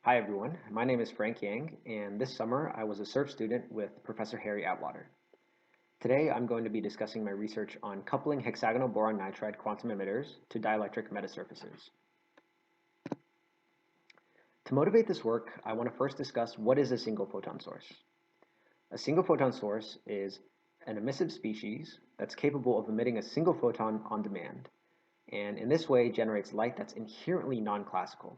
Hi everyone, my name is Frank Yang, and this summer I was a SURF student with Professor Harry Atwater. Today I'm going to be discussing my research on coupling hexagonal boron nitride quantum emitters to dielectric metasurfaces. To motivate this work, I want to first discuss what is a single photon source. A single photon source is an emissive species that's capable of emitting a single photon on demand, and in this way generates light that's inherently non-classical.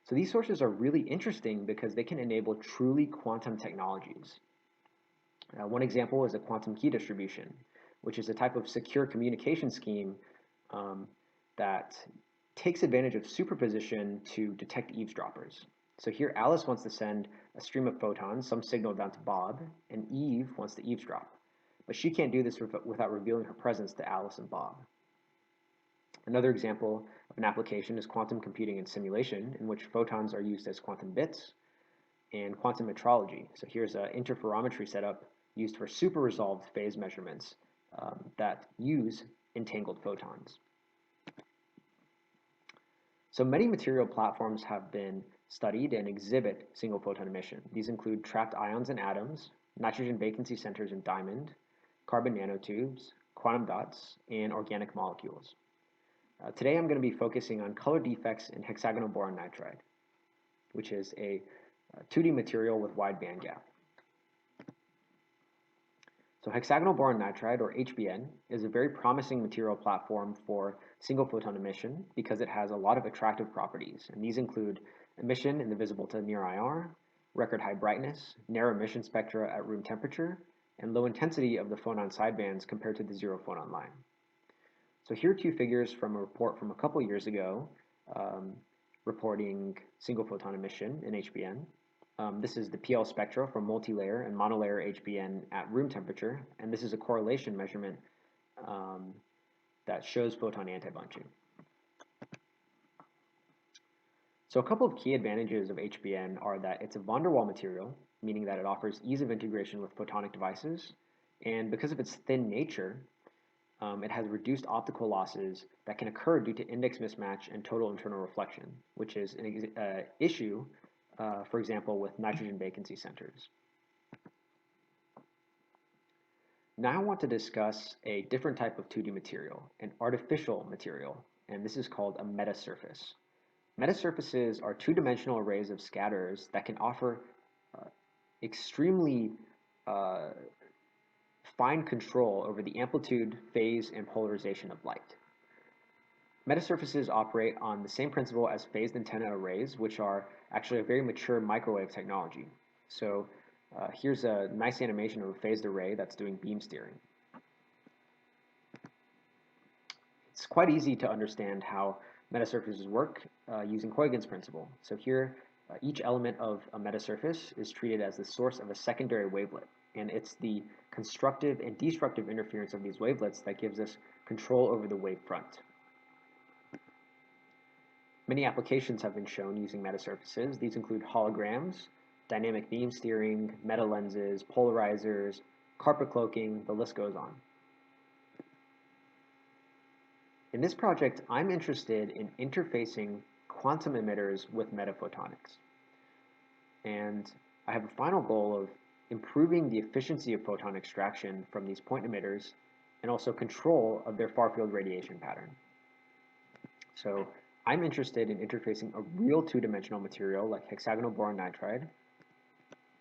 So these sources are really interesting because they can enable truly quantum technologies. One example is a quantum key distribution, which is a type of secure communication scheme that takes advantage of superposition to detect eavesdroppers. So here Alice wants to send a stream of photons, some signal down to Bob, and Eve wants to eavesdrop. But she can't do this without revealing her presence to Alice and Bob. Another example of an application is quantum computing and simulation, in which photons are used as quantum bits, and quantum metrology. So here's an interferometry setup used for super resolved phase measurements that use entangled photons. So many material platforms have been studied and exhibit single photon emission. These include trapped ions in atoms, nitrogen vacancy centers in diamond, carbon nanotubes, quantum dots, and organic molecules. Today I'm going to be focusing on color defects in hexagonal boron nitride, which is a 2D material with wide band gap. So hexagonal boron nitride, or HBN, is a very promising material platform for single photon emission because it has a lot of attractive properties, and these include emission in the visible to near IR, record high brightness, narrow emission spectra at room temperature, and low intensity of the phonon sidebands compared to the zero phonon line. So here are two figures from a report from a couple years ago reporting single photon emission in HBN. This is the PL spectra for multi-layer and monolayer HBN at room temperature, and this is a correlation measurement that shows photon antibunching. So a couple of key advantages of HBN are that it's a van der Waal material, meaning that it offers ease of integration with photonic devices, and because of its thin nature, it has reduced optical losses that can occur due to index mismatch and total internal reflection, which is an issue, for example, with nitrogen vacancy centers. Now I want to discuss a different type of 2D material, an artificial material, and this is called a metasurface. Metasurfaces are two-dimensional arrays of scatterers that can offer extremely fine control over the amplitude, phase, and polarization of light. Metasurfaces operate on the same principle as phased antenna arrays, which are actually a very mature microwave technology. So here's a nice animation of a phased array that's doing beam steering. It's quite easy to understand how metasurfaces work using Huygens principle. So here, each element of a metasurface is treated as the source of a secondary wavelet, and it's the constructive and destructive interference of these wavelets that gives us control over the wavefront. Many applications have been shown using metasurfaces. These include holograms, dynamic beam steering, metalenses, polarizers, carpet cloaking, the list goes on. In this project, I'm interested in interfacing quantum emitters with meta-photonics. And I have a final goal of improving the efficiency of photon extraction from these point emitters and also control of their far-field radiation pattern. So I'm interested in interfacing a real two-dimensional material like hexagonal boron nitride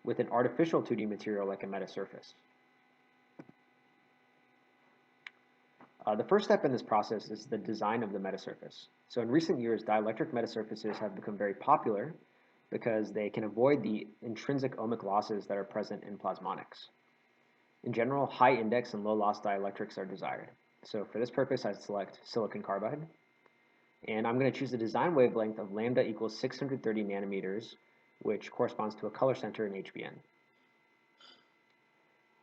with an artificial 2D material like a metasurface. The first step in this process is the design of the metasurface. So in recent years, dielectric metasurfaces have become very popular because they can avoid the intrinsic ohmic losses that are present in plasmonics. In general, high index and low loss dielectrics are desired. So for this purpose, I select silicon carbide. And I'm going to choose a design wavelength of lambda equals 630 nanometers, which corresponds to a color center in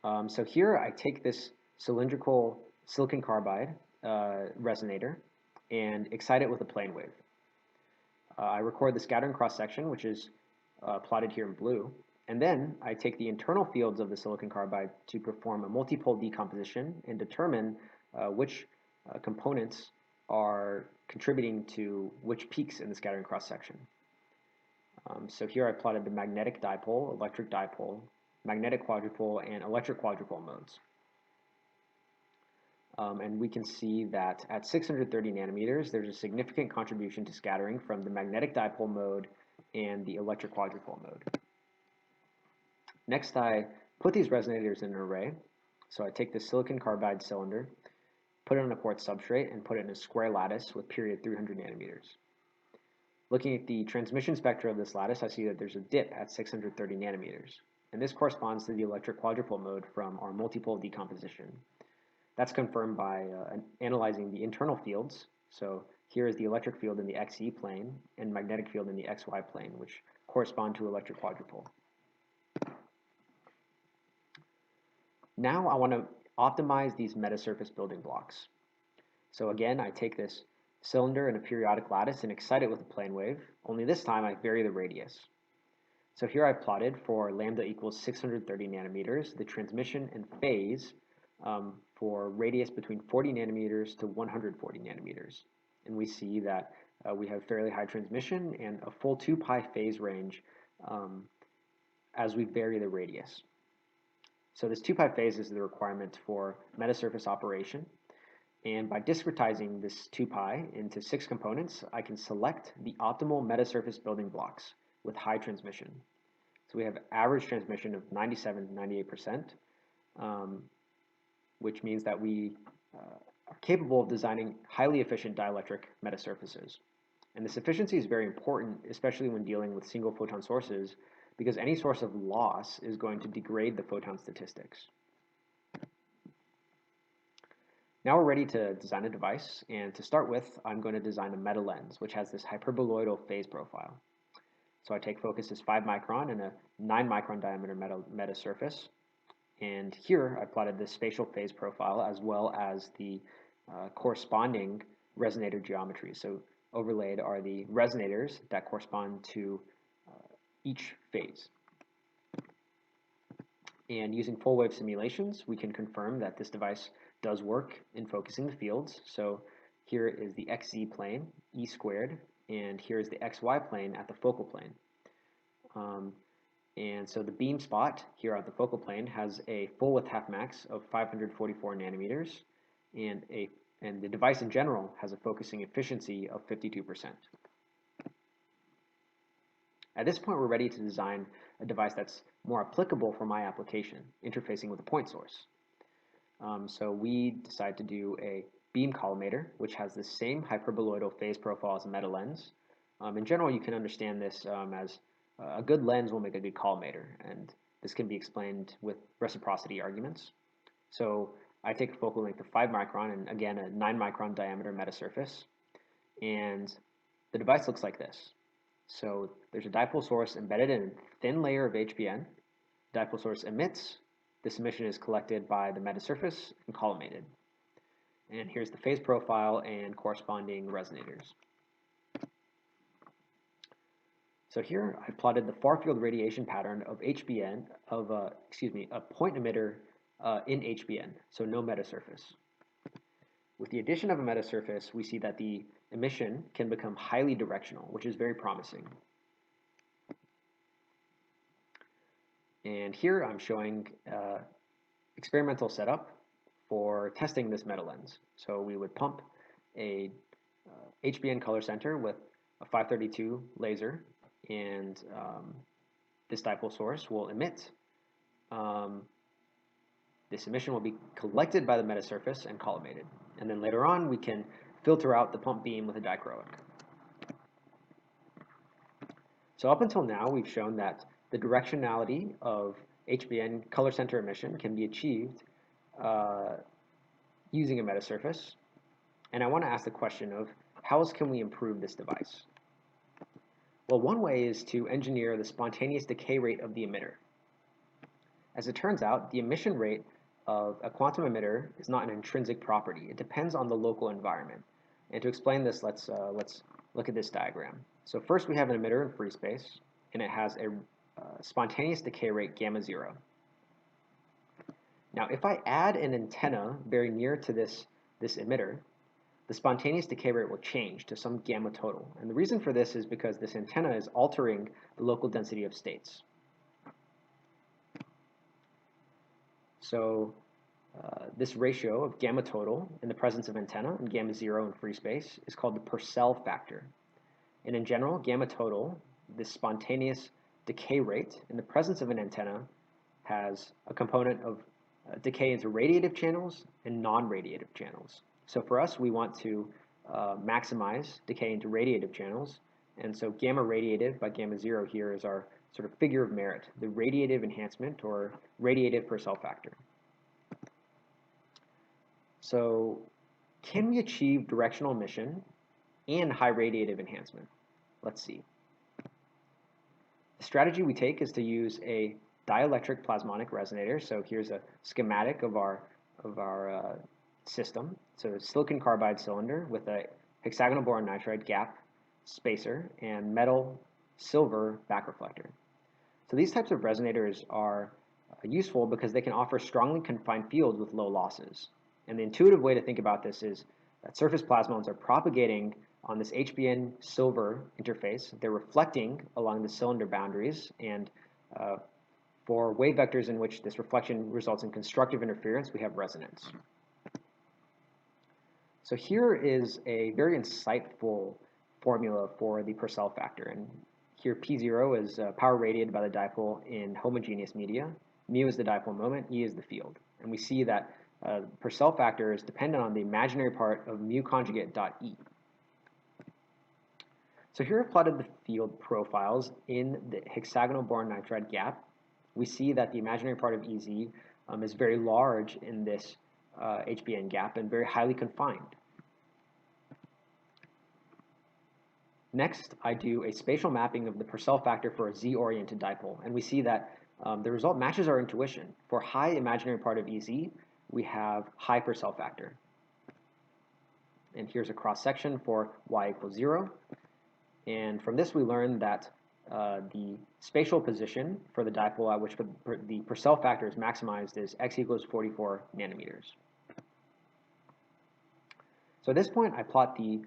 HBN. So here I take this cylindrical silicon carbide resonator and excite it with a plane wave. I record the scattering cross-section, which is plotted here in blue, and then I take the internal fields of the silicon carbide to perform a multipole decomposition and determine which components are contributing to which peaks in the scattering cross-section. So here I plotted the magnetic dipole, electric dipole, magnetic quadrupole, and electric quadrupole modes. And we can see that at 630 nanometers, there's a significant contribution to scattering from the magnetic dipole mode and the electric quadrupole mode. Next, I put these resonators in an array. So I take the silicon carbide cylinder, put it on a quartz substrate, and put it in a square lattice with period 300 nanometers. Looking at the transmission spectra of this lattice, I see that there's a dip at 630 nanometers. And this corresponds to the electric quadrupole mode from our multipole decomposition. That's confirmed by analyzing the internal fields. So here is the electric field in the XE plane and magnetic field in the XY plane, which correspond to electric quadrupole. Now I want to optimize these metasurface building blocks. So again, I take this cylinder in a periodic lattice and excite it with a plane wave, only this time I vary the radius. So here I've plotted for lambda equals 630 nanometers, the transmission and phase for radius between 40 nanometers to 140 nanometers. And we see that we have fairly high transmission and a full 2 pi phase range as we vary the radius. So this 2 pi phase is the requirement for metasurface operation. And by discretizing this 2 pi into 6 components, I can select the optimal metasurface building blocks with high transmission. So we have average transmission of 97 to 98%, which means that we are capable of designing highly efficient dielectric metasurfaces. And this efficiency is very important, especially when dealing with single photon sources, because any source of loss is going to degrade the photon statistics. Now we're ready to design a device, and to start with, I'm going to design a Metalens, which has this hyperboloidal phase profile. So I take focus as 5 micron and a 9 micron diameter metasurface, and here I plotted the spatial phase profile as well as the corresponding resonator geometry. So overlaid are the resonators that correspond to each phase. And using full wave simulations, we can confirm that this device does work in focusing the fields. So here is the XZ plane, E squared, and here is the XY plane at the focal plane. And so the beam spot here at the focal plane has a full width half max of 544 nanometers, and the device in general has a focusing efficiency of 52%. At this point, we're ready to design a device that's more applicable for my application, interfacing with a point source. So we decide to do a beam collimator, which has the same hyperboloidal phase profile as a Metalens. In general, you can understand this as a good lens will make a good collimator, and this can be explained with reciprocity arguments. So I take a focal length of 5 micron and again a 9 micron diameter metasurface, and the device looks like this. So there's a dipole source embedded in a thin layer of HBN. Dipole source emits. This emission is collected by the metasurface and collimated. And here's the phase profile and corresponding resonators. So here I plotted the farfield radiation pattern of HBN of a point emitter in HBN, so no metasurface. With the addition of a metasurface, we see that the emission can become highly directional, which is very promising. And here I'm showing experimental setup for testing this Metalens. So we would pump a HBN color center with a 532 laser, and this dipole source will emit. This emission will be collected by the metasurface and collimated. And then later on, we can filter out the pump beam with a dichroic. So up until now, we've shown that the directionality of HBN color center emission can be achieved using a metasurface. And I want to ask the question of how else can we improve this device? Well, one way is to engineer the spontaneous decay rate of the emitter. As it turns out, the emission rate of a quantum emitter is not an intrinsic property. It depends on the local environment. And to explain this, let's look at this diagram. So first we have an emitter in free space, and it has a spontaneous decay rate gamma 0. Now if I add an antenna very near to this emitter, the spontaneous decay rate will change to some gamma total. And the reason for this is because this antenna is altering the local density of states. So this ratio of gamma total in the presence of antenna and gamma zero in free space is called the Purcell factor. And in general, gamma total, this spontaneous decay rate in the presence of an antenna, has a component of decay into radiative channels and non-radiative channels. So for us, we want to maximize decay into radiative channels. And so gamma radiative by gamma zero here is our sort of figure of merit, the radiative enhancement or radiative Purcell factor. So can we achieve directional emission and high radiative enhancement? Let's see. The strategy we take is to use a dielectric-plasmonic resonator. So here's a schematic of our system. So a silicon carbide cylinder with a hexagonal boron nitride gap spacer and metal silver back reflector. So these types of resonators are useful because they can offer strongly confined fields with low losses. And the intuitive way to think about this is that surface plasmons are propagating on this HBN silver interface. They're reflecting along the cylinder boundaries, and for wave vectors in which this reflection results in constructive interference, we have resonance. So here is a very insightful formula for the Purcell factor. And here P0 is power radiated by the dipole in homogeneous media. Mu is the dipole moment, E is the field. And we see that Purcell factor is dependent on the imaginary part of mu conjugate dot E. So here I've plotted the field profiles in the hexagonal boron nitride gap. We see that the imaginary part of EZ is very large in this HBN gap and very highly confined. Next, I do a spatial mapping of the Purcell factor for a Z-oriented dipole, and we see that the result matches our intuition. For high imaginary part of EZ, we have high Purcell factor. And here's a cross-section for y equals 0. And from this, we learn that the spatial position for the dipole at which the Purcell factor is maximized is x equals 44 nanometers. So at this point, I plot the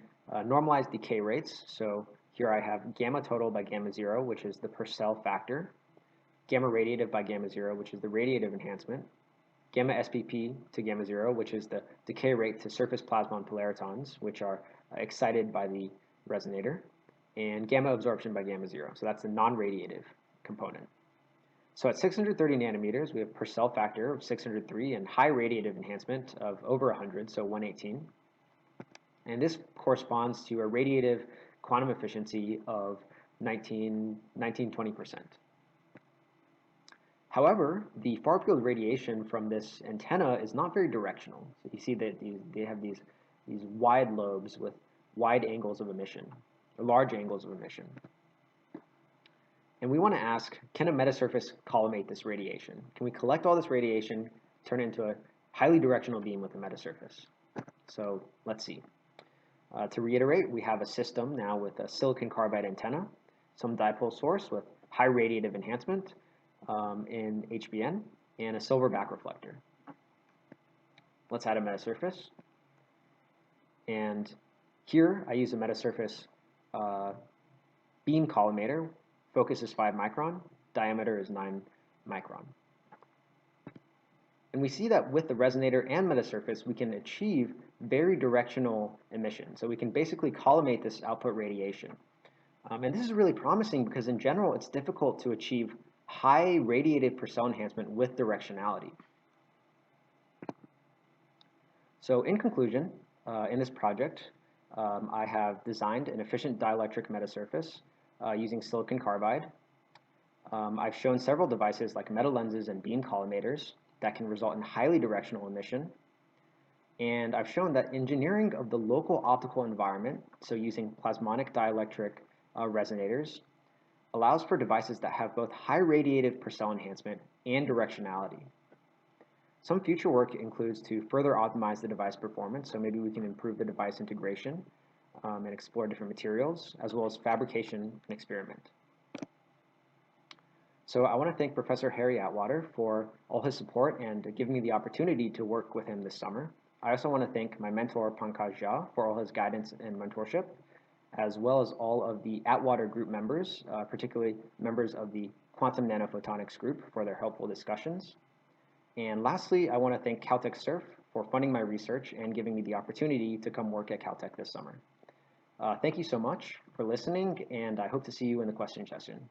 normalized decay rates. So here I have gamma total by gamma 0, which is the Purcell factor, gamma radiative by gamma 0, which is the radiative enhancement, gamma SPP to gamma 0, which is the decay rate to surface plasmon polaritons, which are excited by the resonator, and gamma absorption by gamma 0. So that's the non-radiative component. So at 630 nanometers, we have Purcell factor of 603 and high radiative enhancement of over 100, so 118. And this corresponds to a radiative quantum efficiency of 19-20%. However, the farfield radiation from this antenna is not very directional. So you see that they have these wide lobes with wide angles of emission, or large angles of emission. And we want to ask, can a metasurface collimate this radiation? Can we collect all this radiation, turn it into a highly directional beam with a metasurface? So let's see. To reiterate, we have a system now with a silicon carbide antenna, some dipole source with high radiative enhancement in HBN, and a silver back reflector. Let's add a metasurface. And here I use a metasurface beam collimator. Focus is 5 micron, diameter is 9 micron. And we see that with the resonator and metasurface, we can achieve very directional emission. So we can basically collimate this output radiation. And this is really promising because in general, it's difficult to achieve high radiated Purcell enhancement with directionality. So in conclusion, in this project, I have designed an efficient dielectric metasurface using silicon carbide. I've shown several devices like Metalens and beam collimators that can result in highly directional emission. And I've shown that engineering of the local optical environment, so using plasmonic dielectric resonators, allows for devices that have both high radiative Purcell enhancement and directionality. Some future work includes to further optimize the device performance, so maybe we can improve the device integration and explore different materials, as well as fabrication and experiment. So I want to thank Professor Harry Atwater for all his support and giving me the opportunity to work with him this summer. I also want to thank my mentor, Pankaj Jha, for all his guidance and mentorship, as well as all of the Atwater group members, particularly members of the Quantum Nanophotonics group, for their helpful discussions. And lastly, I want to thank Caltech SURF for funding my research and giving me the opportunity to come work at Caltech this summer. Thank you so much for listening, and I hope to see you in the question session.